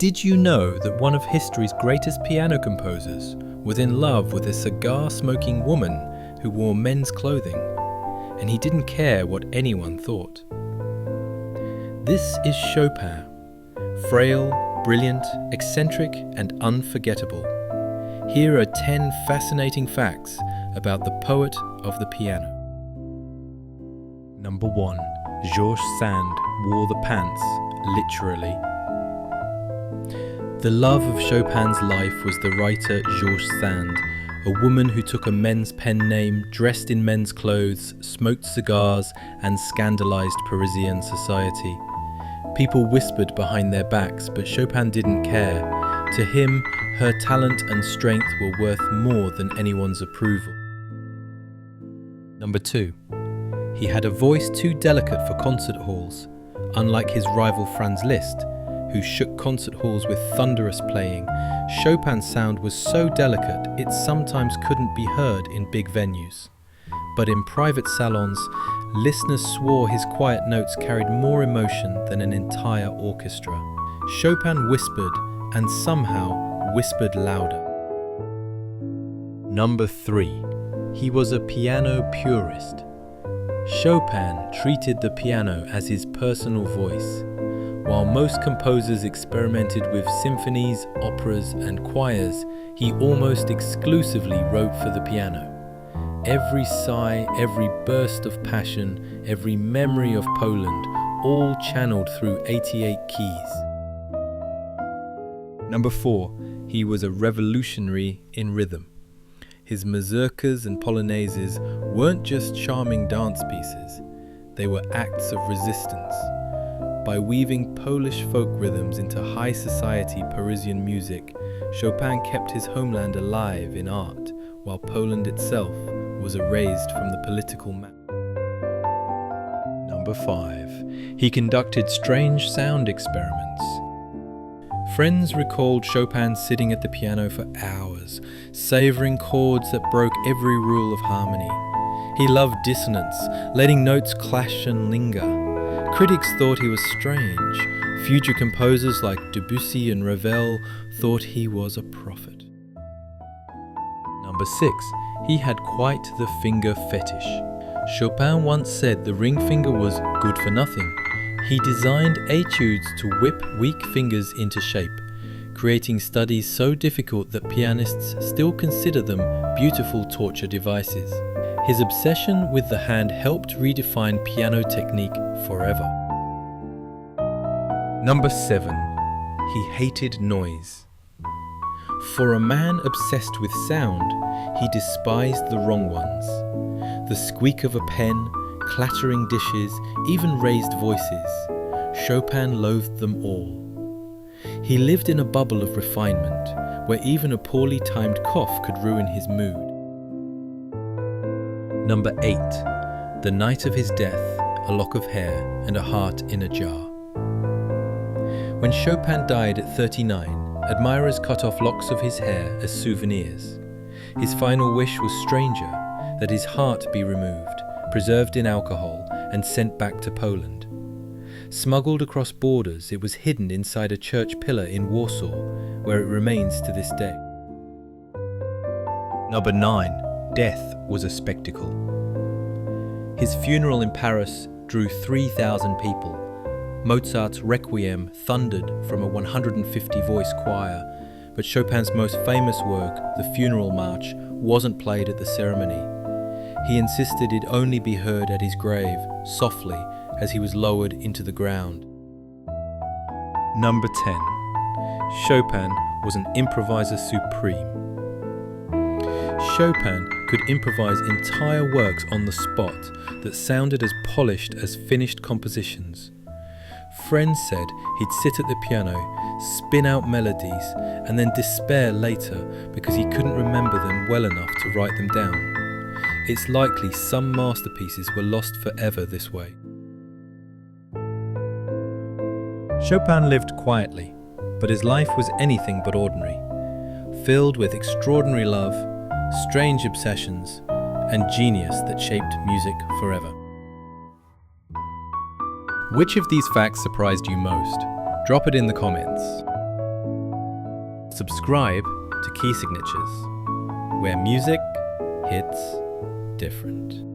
Did you know that one of history's greatest piano composers was in love with a cigar-smoking woman who wore men's clothing, and he didn't care what anyone thought? This is Chopin, frail, brilliant, eccentric, and unforgettable. Here are 10 fascinating facts about the poet of the piano. Number 1. Georges Sand wore the pants, literally. The love of Chopin's life was the writer Georges Sand, a woman who took a men's pen name, dressed in men's clothes, smoked cigars, and scandalized Parisian society. People whispered behind their backs, but Chopin didn't care. To him, her talent and strength were worth more than anyone's approval. Number 2. He had a voice too delicate for concert halls, unlike his rival Franz Liszt, who shook concert halls with thunderous playing. Chopin's sound was so delicate it sometimes couldn't be heard in big venues. But in private salons, listeners swore his quiet notes carried more emotion than an entire orchestra. Chopin whispered, and somehow whispered louder. Number 3. He was a piano purist. Chopin treated the piano as his personal voice. While most composers experimented with symphonies, operas, and choirs, he almost exclusively wrote for the piano. Every sigh, every burst of passion, every memory of Poland, all channeled through 88 keys. Number 4. He was a revolutionary in rhythm. His mazurkas and polonaises weren't just charming dance pieces, they were acts of resistance. By weaving Polish folk rhythms into high society Parisian music, Chopin kept his homeland alive in art, while Poland itself was erased from the political map. Number 5. He conducted strange sound experiments. Friends recalled Chopin sitting at the piano for hours, savouring chords that broke every rule of harmony. He loved dissonance, letting notes clash and linger. Critics thought he was strange. Future composers like Debussy and Ravel thought he was a prophet. Number 6. He had quite the finger fetish. Chopin once said the ring finger was good for nothing. He designed etudes to whip weak fingers into shape, creating studies so difficult that pianists still consider them beautiful torture devices. His obsession with the hand helped redefine piano technique forever. Number 7. He hated noise. For a man obsessed with sound, he despised the wrong ones. The squeak of a pen, clattering dishes, even raised voices. Chopin loathed them all. He lived in a bubble of refinement, where even a poorly timed cough could ruin his mood. Number 8. The night of his death, a lock of hair and a heart in a jar. When Chopin died at 39, admirers cut off locks of his hair as souvenirs. His final wish was stranger, that his heart be removed, preserved in alcohol, and sent back to Poland. Smuggled across borders, it was hidden inside a church pillar in Warsaw, where it remains to this day. Number 9. Death was a spectacle. His funeral in Paris drew 3,000 people. Mozart's Requiem thundered from a 150-voice choir, but Chopin's most famous work, the Funeral March, wasn't played at the ceremony. He insisted it only be heard at his grave, softly, as he was lowered into the ground. Number 10. Chopin was an improviser supreme. Chopin could improvise entire works on the spot that sounded as polished as finished compositions. Friends said he'd sit at the piano, spin out melodies, and then despair later because he couldn't remember them well enough to write them down. It's likely some masterpieces were lost forever this way. Chopin lived quietly, but his life was anything but ordinary, filled with extraordinary love, strange obsessions, and genius that shaped music forever. Which of these facts surprised you most? Drop it in the comments. Subscribe to Key Signatures, where music hits different.